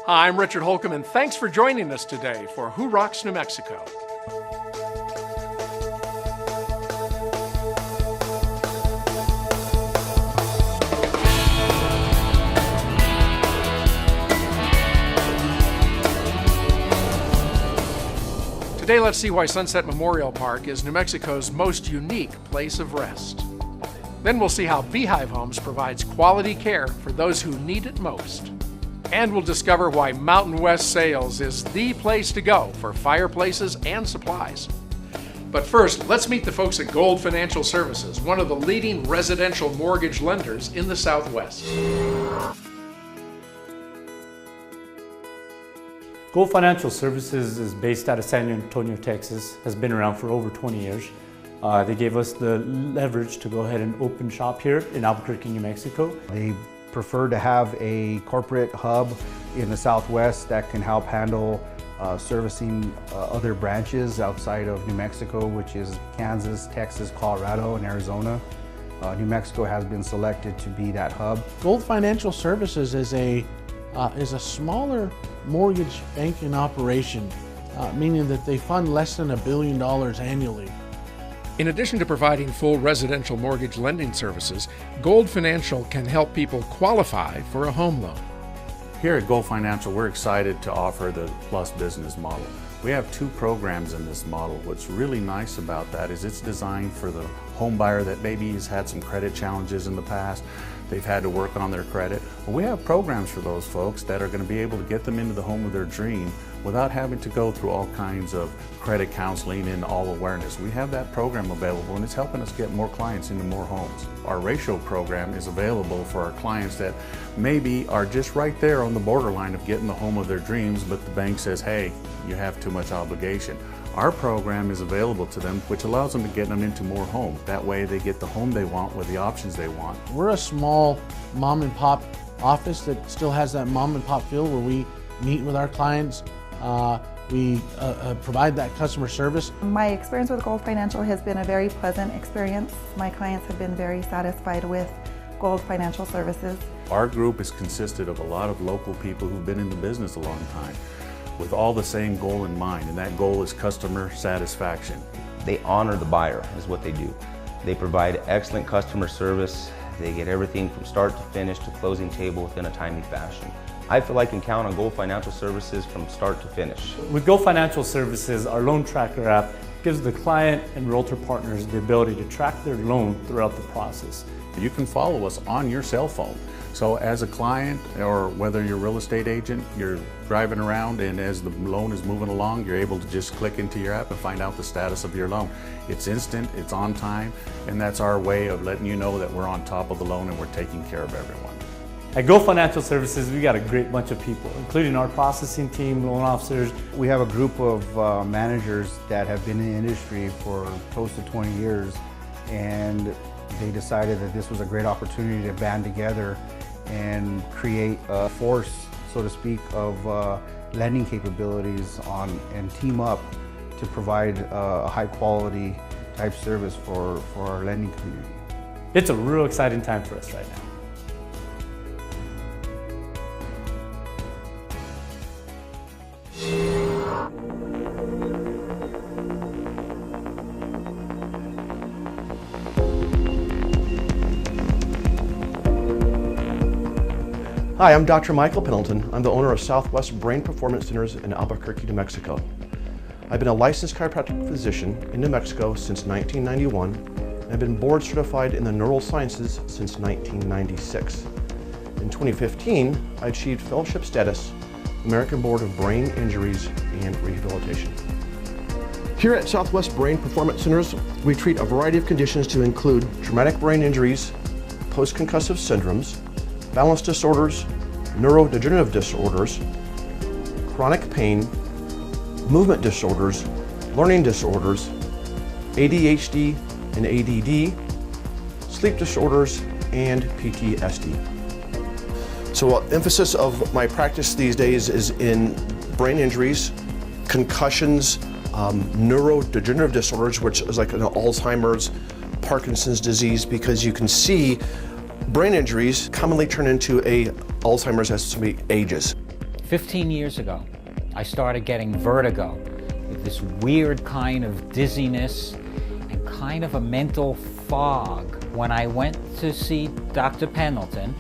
Hi, I'm Richard Holcomb, and thanks for joining us today for Who Rocks New Mexico? Today, let's see why Sunset Memorial Park is New Mexico's most unique place of rest. Then we'll see how Beehive Homes provides quality care for those who need it most. And we'll discover why Mountain West Sales is the place to go for fireplaces and supplies. But first, let's meet the folks at Gold Financial Services, one of the leading residential mortgage lenders in the Southwest. Gold Financial Services is based out of San Antonio, Texas, has been around for over 20 years. They gave us the leverage to go ahead and open shop here in Albuquerque, New Mexico. They prefer to have a corporate hub in the Southwest that can help handle servicing other branches outside of New Mexico, which is Kansas, Texas, Colorado, and Arizona. New Mexico has been selected to be that hub. Gold Financial Services is a smaller mortgage banking operation, meaning that they fund less than $1 billion annually. In addition to providing full residential mortgage lending services, Gold Financial can help people qualify for a home loan. Here at Gold Financial, we're excited to offer the Plus Business model. We have 2 programs in this model. What's really nice about that is it's designed for the home buyer that maybe has had some credit challenges in the past. They've had to work on their credit. Well, we have programs for those folks that are going to be able to get them into the home of their dream without having to go through all kinds of credit counseling and all awareness. We have that program available, and it's helping us get more clients into more homes. Our ratio program is available for our clients that maybe are just right there on the borderline of getting the home of their dreams, but the bank says, hey, you have too much obligation. Our program is available to them, which allows them to get them into more homes. That way they get the home they want with the options they want. We're a small mom and pop office that still has that mom and pop feel where we meet with our clients. We provide that customer service. My experience with Gold Financial has been a very pleasant experience. My clients have been very satisfied with Gold Financial Services. Our group is consisted of a lot of local people who've been in the business a long time, with all the same goal in mind, and that goal is customer satisfaction. They honor the buyer is what they do. They provide excellent customer service. They get everything from start to finish to closing table within a timely fashion. I feel I can count on Gold Financial Services from start to finish. With Gold Financial Services, our loan tracker app gives the client and realtor partners the ability to track their loan throughout the process. You can follow us on your cell phone. So as a client, or whether you're a real estate agent, you're driving around, and as the loan is moving along, you're able to just click into your app and find out the status of your loan. It's instant, it's on time, and that's our way of letting you know that we're on top of the loan and we're taking care of everyone. At Gold Financial Services, we got a great bunch of people, including our processing team, loan officers. We have a group of managers that have been in the industry for close to 20 years, and they decided that this was a great opportunity to band together and create a force, so to speak, of lending capabilities and team up to provide a high quality type service for our lending community. It's a real exciting time for us right now. Hi, I'm Dr. Michael Pendleton. I'm the owner of Southwest Brain Performance Centers in Albuquerque, New Mexico. I've been a licensed chiropractic physician in New Mexico since 1991, and I've been board certified in the neural sciences since 1996. In 2015, I achieved fellowship status, American Board of Brain Injuries and Rehabilitation. Here at Southwest Brain Performance Centers, we treat a variety of conditions to include traumatic brain injuries, post-concussive syndromes, balance disorders, neurodegenerative disorders, chronic pain, movement disorders, learning disorders, ADHD and ADD, sleep disorders, and PTSD. So emphasis of my practice these days is in brain injuries, concussions, neurodegenerative disorders, which is like an Alzheimer's, Parkinson's disease, because you can see Brain injuries commonly turn into Alzheimer's as somebody ages. 15 years ago, I started getting vertigo with this weird kind of dizziness and kind of a mental fog. When I went to see Dr. Pendleton,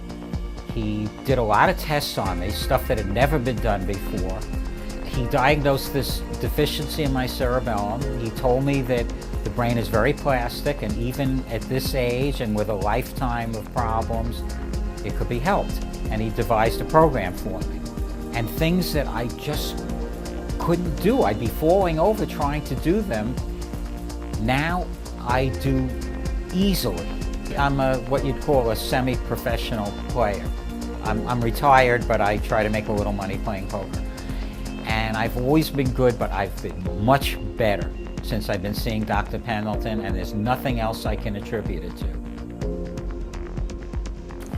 he did a lot of tests on me, stuff that had never been done before. He diagnosed this deficiency in my cerebellum. He told me that the brain is very plastic, and even at this age and with a lifetime of problems, it could be helped. And he devised a program for me. And things that I just couldn't do, I'd be falling over trying to do them. Now I do easily. I'm what you'd call a semi-professional player. I'm retired, but I try to make a little money playing poker. And I've always been good, but I've been much better since I've been seeing Dr. Pendleton, and there's nothing else I can attribute it to.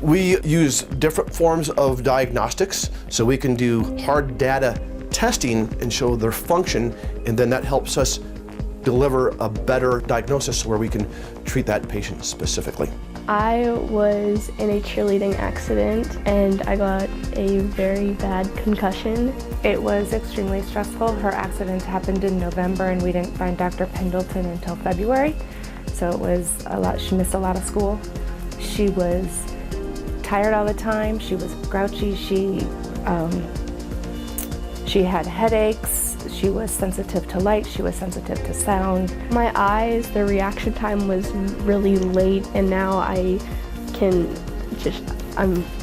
We use different forms of diagnostics, so we can do hard data testing and show their function, and then that helps us deliver a better diagnosis where we can treat that patient specifically. I was in a cheerleading accident and I got a very bad concussion. It was extremely stressful. Her accident happened in November and we didn't find Dr. Pendleton until February. So it was a lot. She missed a lot of school. She was tired all the time. She was grouchy. She had headaches. She was sensitive to light. She was sensitive to sound. My eyes, the reaction time was really late, and now I'm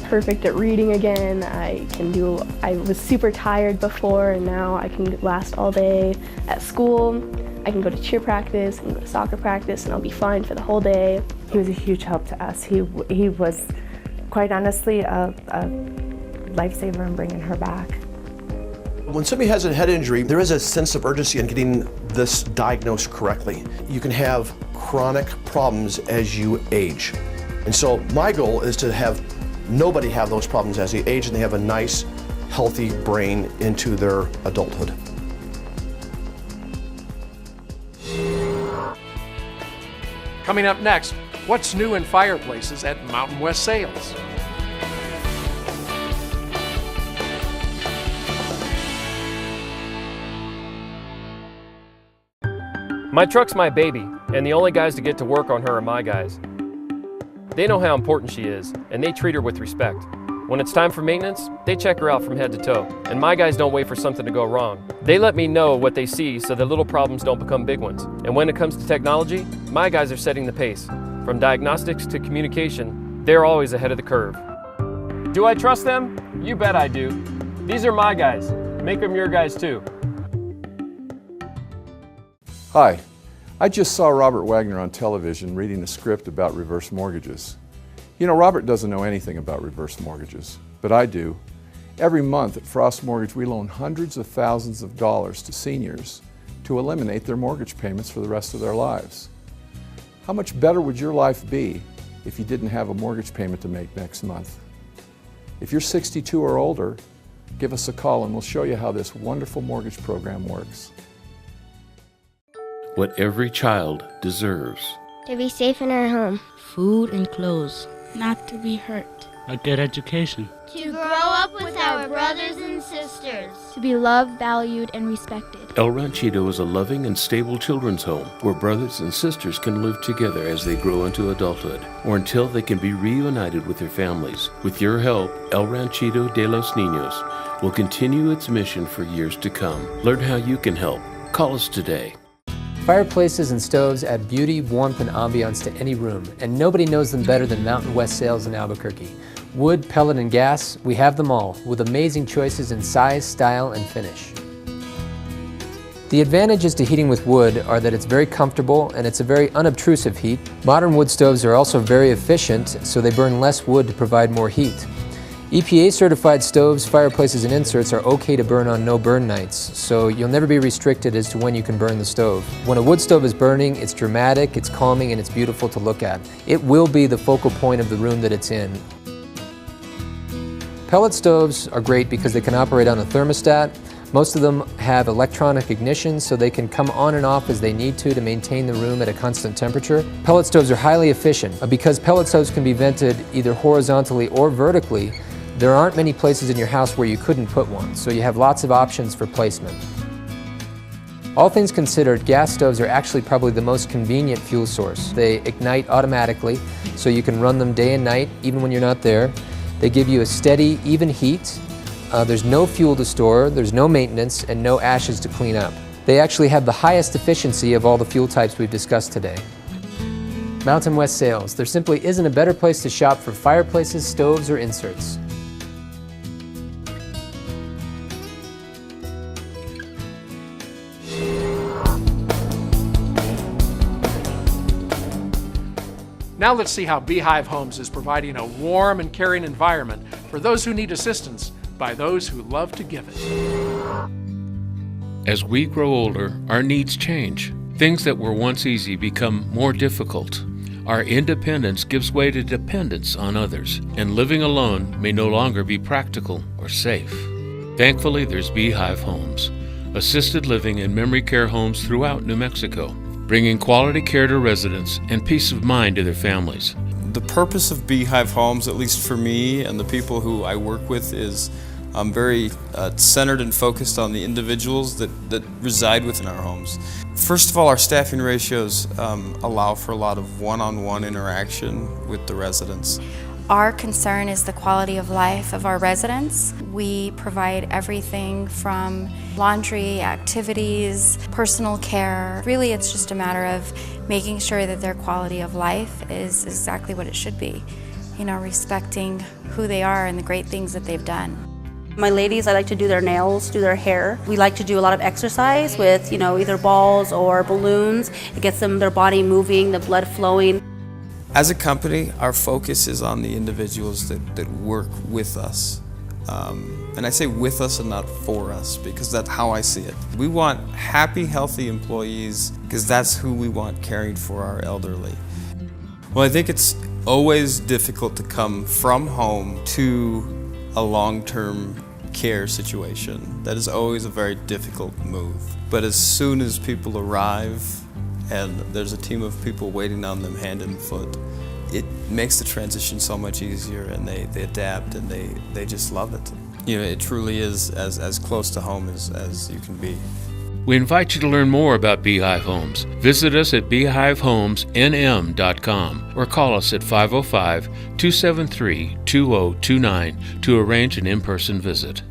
perfect at reading again. I was super tired before, and now I can last all day at school. I can go to cheer practice, I can go to soccer practice, and I'll be fine for the whole day. He was a huge help to us. He was, quite honestly, a lifesaver in bringing her back. When somebody has a head injury, there is a sense of urgency in getting this diagnosed correctly. You can have chronic problems as you age. And so my goal is to have nobody have those problems as they age and they have a nice, healthy brain into their adulthood. Coming up next, what's new in fireplaces at Mountain West Sales? My truck's my baby, and the only guys to get to work on her are my guys. They know how important she is, and they treat her with respect. When it's time for maintenance, they check her out from head to toe, and my guys don't wait for something to go wrong. They let me know what they see so that little problems don't become big ones. And when it comes to technology, my guys are setting the pace. From diagnostics to communication, they're always ahead of the curve. Do I trust them? You bet I do. These are my guys. Make them your guys too. Hi, I just saw Robert Wagner on television reading a script about reverse mortgages. You know, Robert doesn't know anything about reverse mortgages, but I do. Every month at Frost Mortgage, we loan hundreds of thousands of dollars to seniors to eliminate their mortgage payments for the rest of their lives. How much better would your life be if you didn't have a mortgage payment to make next month? If you're 62 or older, give us a call and we'll show you how this wonderful mortgage program works. What every child deserves. To be safe in our home. Food and clothes. Not to be hurt. A good education. To grow up with our brothers and sisters. To be loved, valued, and respected. El Ranchito is a loving and stable children's home where brothers and sisters can live together as they grow into adulthood or until they can be reunited with their families. With your help, El Ranchito de los Niños will continue its mission for years to come. Learn how you can help. Call us today. Fireplaces and stoves add beauty, warmth, and ambiance to any room, and nobody knows them better than Mountain West Sales in Albuquerque. Wood, pellet, and gas, we have them all, with amazing choices in size, style, and finish. The advantages to heating with wood are that it's very comfortable and it's a very unobtrusive heat. Modern wood stoves are also very efficient, so they burn less wood to provide more heat. EPA certified stoves, fireplaces, and inserts are okay to burn on no burn nights, so you'll never be restricted as to when you can burn the stove. When a wood stove is burning, it's dramatic, it's calming, and it's beautiful to look at. It will be the focal point of the room that it's in. Pellet stoves are great because they can operate on a thermostat. Most of them have electronic ignitions so they can come on and off as they need to maintain the room at a constant temperature. Pellet stoves are highly efficient. Because pellet stoves can be vented either horizontally or vertically, there aren't many places in your house where you couldn't put one, so you have lots of options for placement. All things considered, gas stoves are actually probably the most convenient fuel source. They ignite automatically, so you can run them day and night, even when you're not there. They give you a steady, even heat. There's no fuel to store, there's no maintenance, and no ashes to clean up. They actually have the highest efficiency of all the fuel types we've discussed today. Mountain West Sales. There simply isn't a better place to shop for fireplaces, stoves, or inserts. Now let's see how Beehive Homes is providing a warm and caring environment for those who need assistance by those who love to give it. As we grow older, our needs change. Things that were once easy become more difficult. Our independence gives way to dependence on others, and living alone may no longer be practical or safe. Thankfully, there's Beehive Homes, assisted living and memory care homes throughout New Mexico, bringing quality care to residents and peace of mind to their families. The purpose of Beehive Homes, at least for me and the people who I work with, is I'm very centered and focused on the individuals that reside within our homes. First of all, our staffing ratios allow for a lot of one-on-one interaction with the residents. Our concern is the quality of life of our residents. We provide everything from laundry, activities, personal care. Really, it's just a matter of making sure that their quality of life is exactly what it should be. You know, respecting who they are and the great things that they've done. My ladies, I like to do their nails, do their hair. We like to do a lot of exercise with, either balls or balloons. It gets their body moving, the blood flowing. As a company, our focus is on the individuals that work with us. And I say with us and not for us, because that's how I see it. We want happy, healthy employees, because that's who we want caring for our elderly. Well, I think it's always difficult to come from home to a long-term care situation. That is always a very difficult move. But as soon as people arrive, and there's a team of people waiting on them hand and foot, it makes the transition so much easier, and they adapt, and they just love it. It truly is as close to home as you can be. We invite you to learn more about Beehive Homes. Visit us at beehivehomesnm.com or call us at 505-273-2029 to arrange an in-person visit.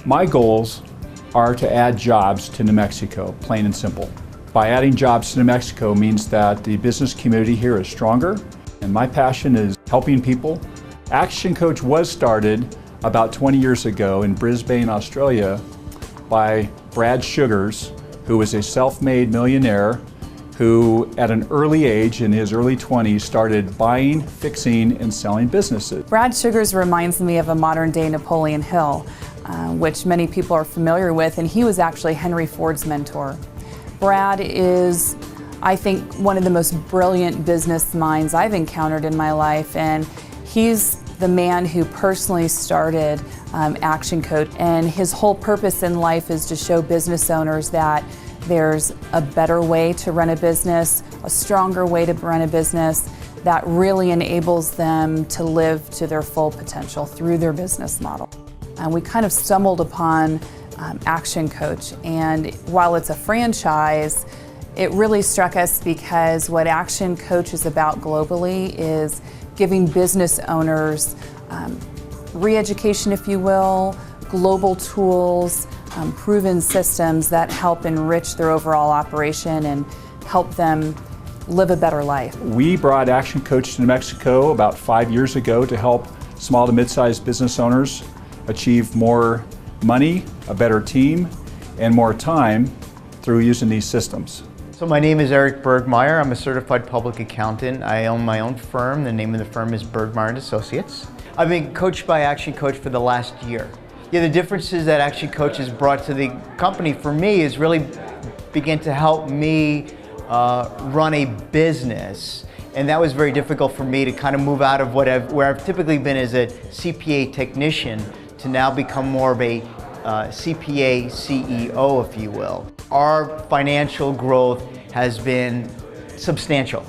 My goals are to add jobs to New Mexico, plain and simple. By adding jobs to New Mexico means that the business community here is stronger, and my passion is helping people. Action Coach was started about 20 years ago in Brisbane, Australia by Brad Sugars, who was a self-made millionaire who at an early age, in his early 20s, started buying, fixing, and selling businesses. Brad Sugars reminds me of a modern-day Napoleon Hill, which many people are familiar with, and he was actually Henry Ford's mentor. Brad is, I think, one of the most brilliant business minds I've encountered in my life, and he's the man who personally started Action Coach, and his whole purpose in life is to show business owners that there's a better way to run a business, a stronger way to run a business that really enables them to live to their full potential through their business model. And we kind of stumbled upon Action Coach, and while it's a franchise, it really struck us because what Action Coach is about globally is giving business owners re-education, if you will, global tools, proven systems that help enrich their overall operation and help them live a better life. We brought Action Coach to New Mexico about 5 years ago to help small to mid-sized business owners achieve more money, a better team, and more time through using these systems. So my name is Eric Bergmeyer. I'm a certified public accountant. I own my own firm. The name of the firm is Bergmeyer & Associates. I've been coached by Action Coach for the last year. The differences that Action Coach has brought to the company for me is really begin to help me run a business And that was very difficult for me to kind of move out of where I've typically been as a CPA technician to now become more of a CPA CEO, if you will. Our financial growth has been substantial.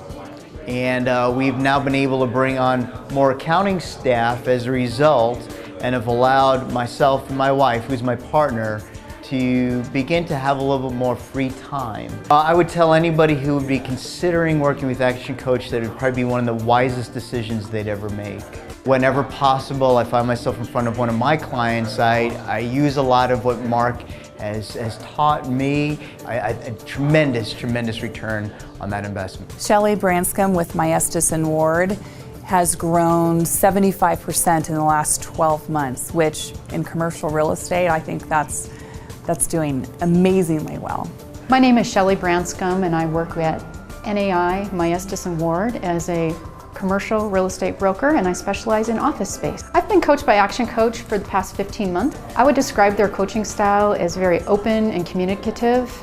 And we've now been able to bring on more accounting staff as a result, and have allowed myself and my wife, who's my partner, to begin to have a little bit more free time. I would tell anybody who would be considering working with Action Coach that it would probably be one of the wisest decisions they'd ever make. Whenever possible, I find myself in front of one of my clients, I use a lot of what Mark has taught me, a tremendous return on that investment. Shelley Branscombe with Maestas and Ward has grown 75% in the last 12 months, which in commercial real estate, I think that's doing amazingly well. My name is Shelley Branscombe and I work at NAI Maestas and Ward as a commercial real estate broker, and I specialize in office space. I've been coached by Action Coach for the past 15 months. I would describe their coaching style as very open and communicative.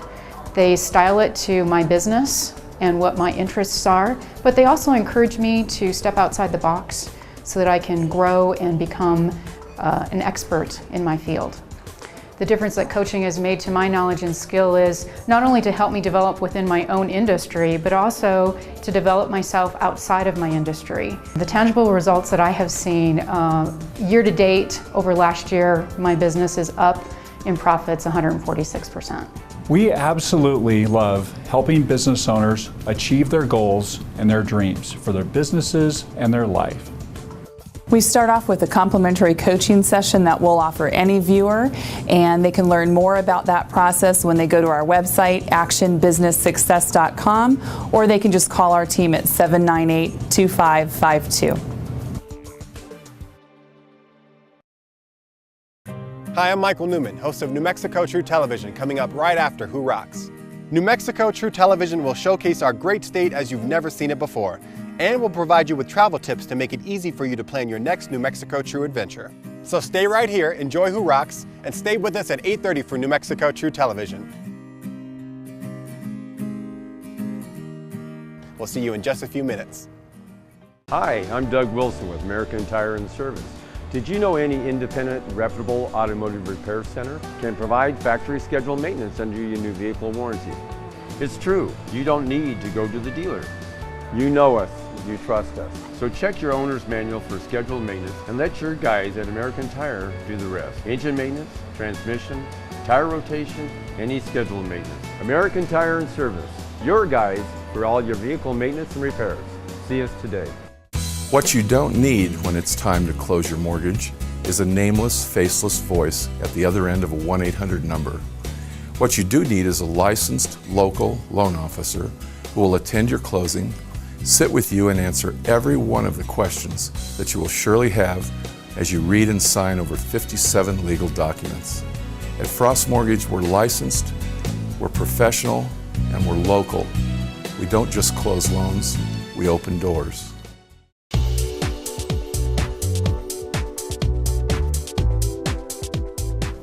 They style it to my business and what my interests are, but they also encourage me to step outside the box so that I can grow and become an expert in my field. The difference that coaching has made to my knowledge and skill is not only to help me develop within my own industry, but also to develop myself outside of my industry. The tangible results that I have seen year to date over last year, my business is up in profits 146%. We absolutely love helping business owners achieve their goals and their dreams for their businesses and their life. We start off with a complimentary coaching session that we'll offer any viewer, and they can learn more about that process when they go to our website, actionbusinesssuccess.com, or they can just call our team at 798-2552. Hi, I'm Michael Newman, host of New Mexico True Television, coming up right after Who Rocks. New Mexico True Television will showcase our great state as you've never seen it before, and will provide you with travel tips to make it easy for you to plan your next New Mexico True adventure. So stay right here, enjoy Who Rocks, and stay with us at 8:30 for New Mexico True Television. We'll see you in just a few minutes. Hi, I'm Doug Wilson with American Tire and Service. Did you know any independent, reputable automotive repair center can provide factory scheduled maintenance under your new vehicle warranty? It's true, you don't need to go to the dealer. You know us, you trust us. So check your owner's manual for scheduled maintenance and let your guys at American Tire do the rest. Engine maintenance, transmission, tire rotation, any scheduled maintenance. American Tire and Service, your guys for all your vehicle maintenance and repairs. See us today. What you don't need when it's time to close your mortgage is a nameless, faceless voice at the other end of a 1-800 number. What you do need is a licensed local loan officer who will attend your closing, sit with you and answer every one of the questions that you will surely have as you read and sign over 57 legal documents. At Frost Mortgage, we're licensed, we're professional, and we're local. We don't just close loans, we open doors.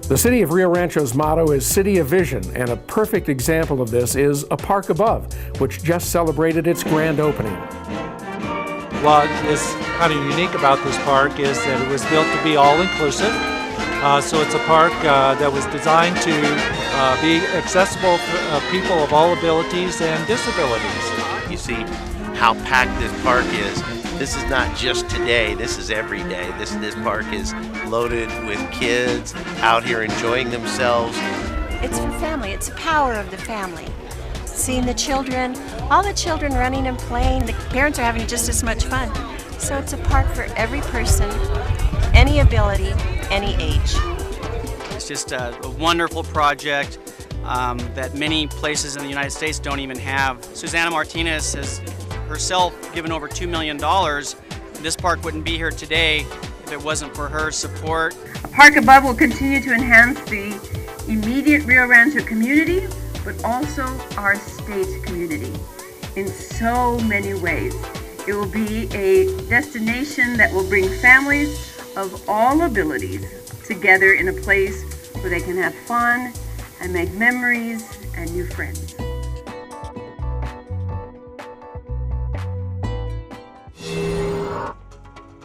The City of Rio Rancho's motto is City of Vision, and a perfect example of this is A Park Above, which just celebrated its grand opening. What is kind of unique about this park is that it was built to be all-inclusive. So it's a park that was designed to be accessible for people of all abilities and disabilities. You see how packed this park is. This is not just today, this is every day. This park is loaded with kids out here enjoying themselves. It's for family, it's the power of the family. Seeing the children, all the children running and playing, the parents are having just as much fun. So it's a park for every person, any ability, any age. It's just a wonderful project that many places in the United States don't even have. Susana Martinez has herself given over $2 million. This park wouldn't be here today if it wasn't for her support. A Park Above will continue to enhance the immediate Rio Rancho community, but also our state community in so many ways. It will be a destination that will bring families of all abilities together in a place where they can have fun and make memories and new friends.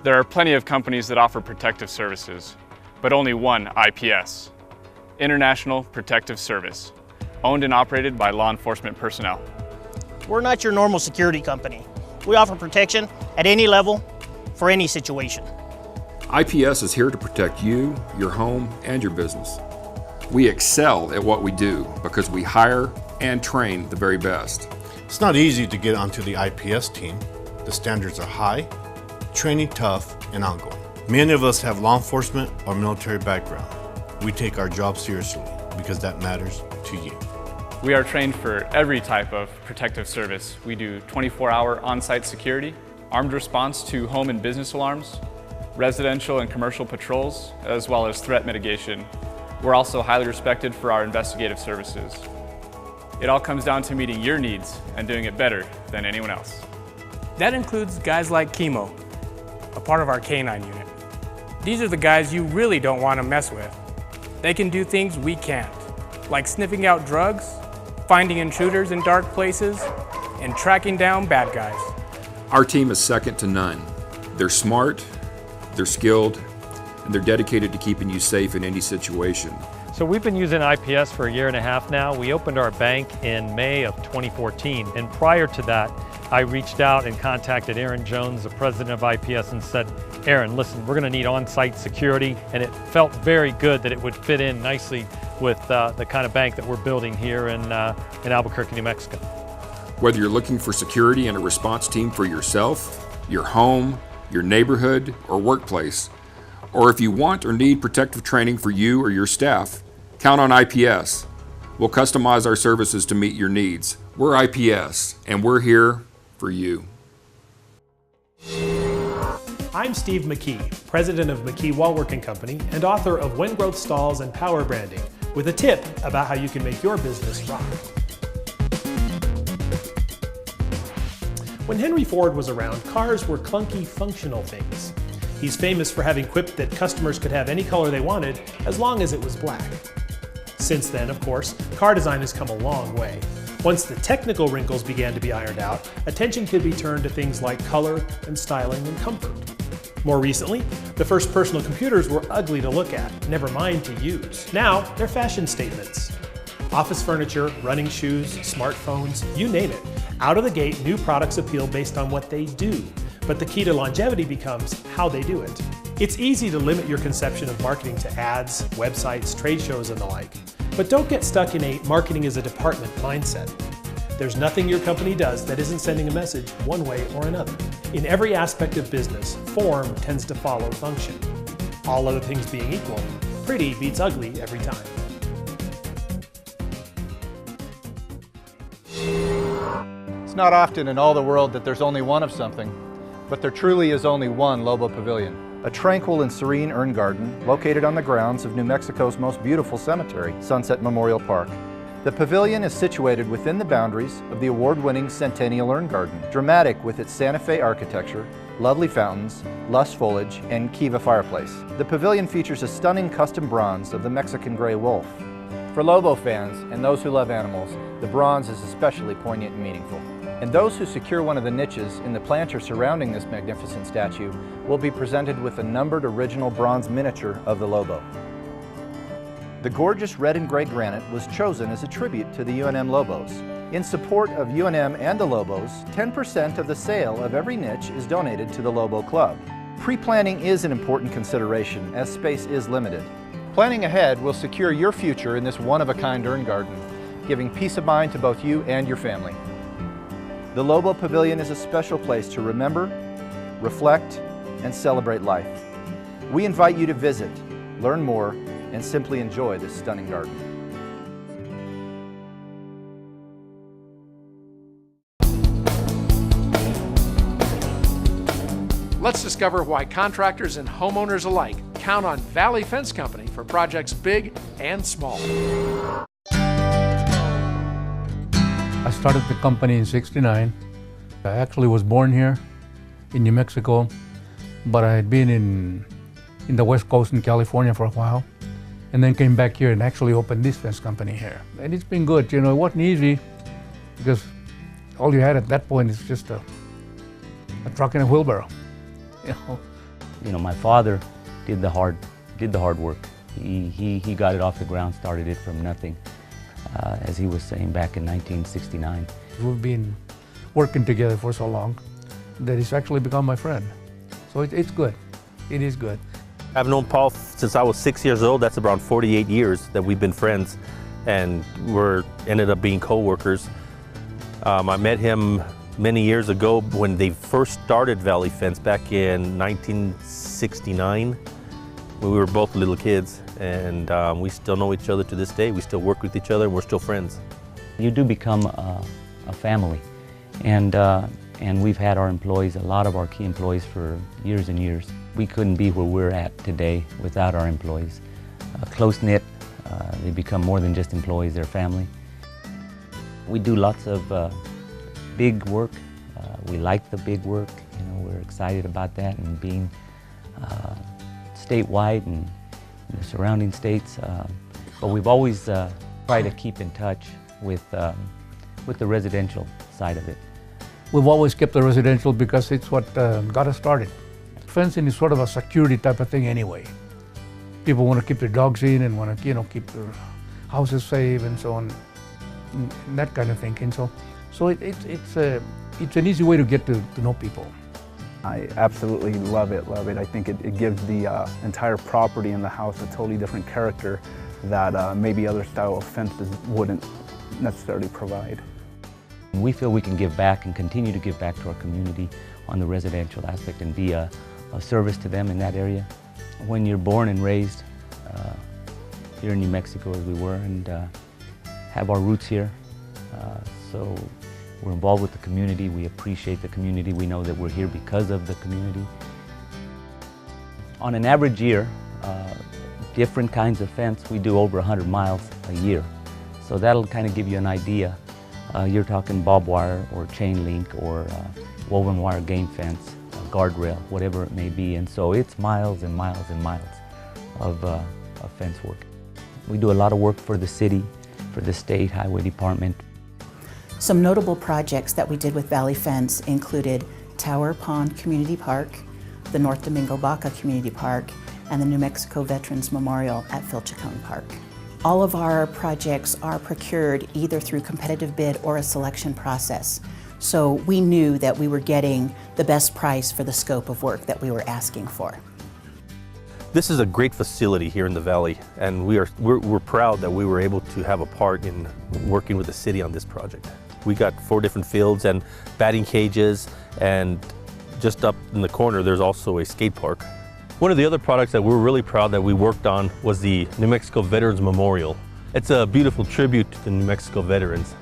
There are plenty of companies that offer protective services, but only one IPS, International Protective Service, owned and operated by law enforcement personnel. We're not your normal security company. We offer protection at any level for any situation. IPS is here to protect you, your home, and your business. We excel at what we do because we hire and train the very best. It's not easy to get onto the IPS team. The standards are high, training tough, and ongoing. Many of us have law enforcement or military background. We take our job seriously because that matters to you. We are trained for every type of protective service. We do 24-hour on-site security, armed response to home and business alarms, residential and commercial patrols, as well as threat mitigation. We're also highly respected for our investigative services. It all comes down to meeting your needs and doing it better than anyone else. That includes guys like Chemo, a part of our K9 unit. These are the guys you really don't want to mess with. They can do things we can't, like sniffing out drugs, finding intruders in dark places, and tracking down bad guys. Our team is second to none. They're smart, they're skilled, and they're dedicated to keeping you safe in any situation. So we've been using IPS for a year and a half now. We opened our bank in May of 2014, and prior to that, I reached out and contacted Aaron Jones, the president of IPS, and said, Aaron, listen, we're going to need on-site security, and it felt very good that it would fit in nicely with the kind of bank that we're building here in Albuquerque, New Mexico. Whether you're looking for security and a response team for yourself, your home, your neighborhood, or workplace, or if you want or need protective training for you or your staff, count on IPS. We'll customize our services to meet your needs. We're IPS, and we're here for you. I'm Steve McKee, president of McKee Wallworking Company and author of When Growth Stalls and Power Branding, with a tip about how you can make your business rock. When Henry Ford was around, cars were clunky, functional things. He's famous for having quipped that customers could have any color they wanted as long as it was black. Since then, of course, car design has come a long way. Once the technical wrinkles began to be ironed out, attention could be turned to things like color and styling and comfort. More recently, the first personal computers were ugly to look at, never mind to use. Now, they're fashion statements. Office furniture, running shoes, smartphones, you name it. Out of the gate, new products appeal based on what they do. But the key to longevity becomes how they do it. It's easy to limit your conception of marketing to ads, websites, trade shows, and the like. But don't get stuck in a marketing as a department mindset. There's nothing your company does that isn't sending a message one way or another. In every aspect of business, form tends to follow function. All other things being equal, pretty beats ugly every time. It's not often in all the world that there's only one of something, but there truly is only one Lobo Pavilion. A tranquil and serene urn garden located on the grounds of New Mexico's most beautiful cemetery, Sunset Memorial Park. The pavilion is situated within the boundaries of the award-winning Centennial Urn Garden, dramatic with its Santa Fe architecture, lovely fountains, lush foliage, and kiva fireplace. The pavilion features a stunning custom bronze of the Mexican gray wolf. For Lobo fans and those who love animals, the bronze is especially poignant and meaningful. And those who secure one of the niches in the planter surrounding this magnificent statue will be presented with a numbered original bronze miniature of the Lobo. The gorgeous red and gray granite was chosen as a tribute to the UNM Lobos. In support of UNM and the Lobos, 10% of the sale of every niche is donated to the Lobo Club. Pre-planning is an important consideration as space is limited. Planning ahead will secure your future in this one-of-a-kind urn garden, giving peace of mind to both you and your family. The Lobo Pavilion is a special place to remember, reflect, and celebrate life. We invite you to visit, learn more, and simply enjoy this stunning garden. Let's discover why contractors and homeowners alike count on Valley Fence Company for projects big and small. I started the company in '69. I actually was born here in New Mexico, but I had been in the West Coast in California for a while, and then came back here and actually opened this fence company here. And it's been good. You know, it wasn't easy because all you had at that point is just a truck and a wheelbarrow. You know, You know, my father did the hard work. He got it off the ground, started it from nothing, as he was saying back in 1969. We've been working together for so long that he's actually become my friend. So it's good. It is good. I've known Paul since I was 6 years old. That's around 48 years that we've been friends, and we're ended up being co-workers. I met him many years ago when they first started Valley Fence back in 1969. When we were both little kids, and we still know each other to this day. We still work with each other, and we're still friends. You do become a family, and we've had our employees, a lot of our key employees, for years and years. We couldn't be where we're at today without our employees. Close-knit, they become more than just employees, they're family. We do lots of big work. We like the big work. You know, we're excited about that, and being statewide and in the surrounding states. But we've always tried to keep in touch with the residential side of it. We've always kept the residential because it's what got us started. Fencing is sort of a security type of thing anyway. People want to keep their dogs in and want to, you know, keep their houses safe and so on, and that kind of thinking. So it's an easy way to get to know people. I absolutely love it. I think it gives the entire property and the house a totally different character that maybe other style of fences wouldn't necessarily provide. We feel we can give back and continue to give back to our community on the residential aspect and be a service to them in that area. When you're born and raised here in New Mexico, as we were, and have our roots here, so we're involved with the community. We appreciate the community. We know that we're here because of the community. On an average year, different kinds of fence, we do over 100 miles a year. So that'll kind of give you an idea. You're talking barbed wire or chain link or woven wire game fence, guardrail, whatever it may be. And so it's miles and miles and miles of fence work. We do a lot of work for the city, for the state highway department. Some notable projects that we did with Valley Fence included Tower Pond Community Park, the North Domingo Baca Community Park, and the New Mexico Veterans Memorial at Filchacone Park. All of our projects are procured either through competitive bid or a selection process. So we knew that we were getting the best price for the scope of work that we were asking for. This is a great facility here in the Valley, and we're proud that we were able to have a part in working with the city on this project. We got 4 different fields and batting cages, and just up in the corner there's also a skate park. One of the other products that we're really proud that we worked on was the New Mexico Veterans Memorial. It's a beautiful tribute to the New Mexico veterans.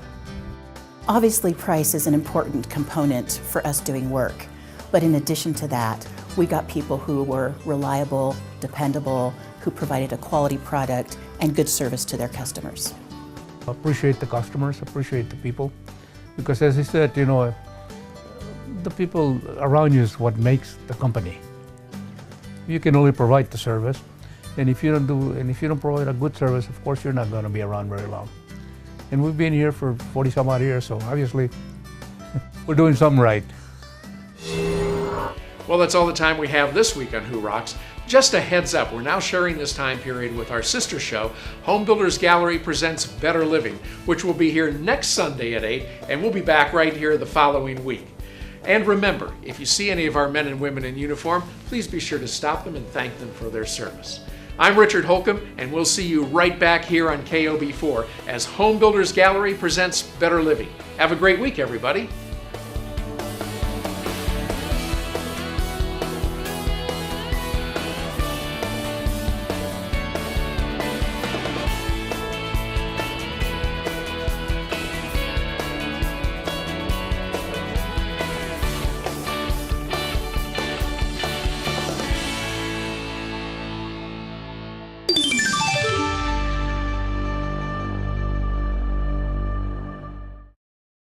Obviously, price is an important component for us doing work, but in addition to that, we got people who were reliable, dependable, who provided a quality product and good service to their customers. Appreciate the customers, appreciate the people, because as I said, you know, the people around you is what makes the company. You can only provide the service, and if you don't provide a good service, of course you're not going to be around very long. And we've been here for 40 some odd years, so obviously we're doing something right. Well, that's all the time we have this week on Who Rocks. Just a heads up, we're now sharing this time period with our sister show, Home Builders Gallery Presents Better Living, which will be here next Sunday at 8, and we'll be back right here the following week. And remember, if you see any of our men and women in uniform, please be sure to stop them and thank them for their service. I'm Richard Holcomb, and we'll see you right back here on KOB4 as Home Builders Gallery presents Better Living. Have a great week, everybody.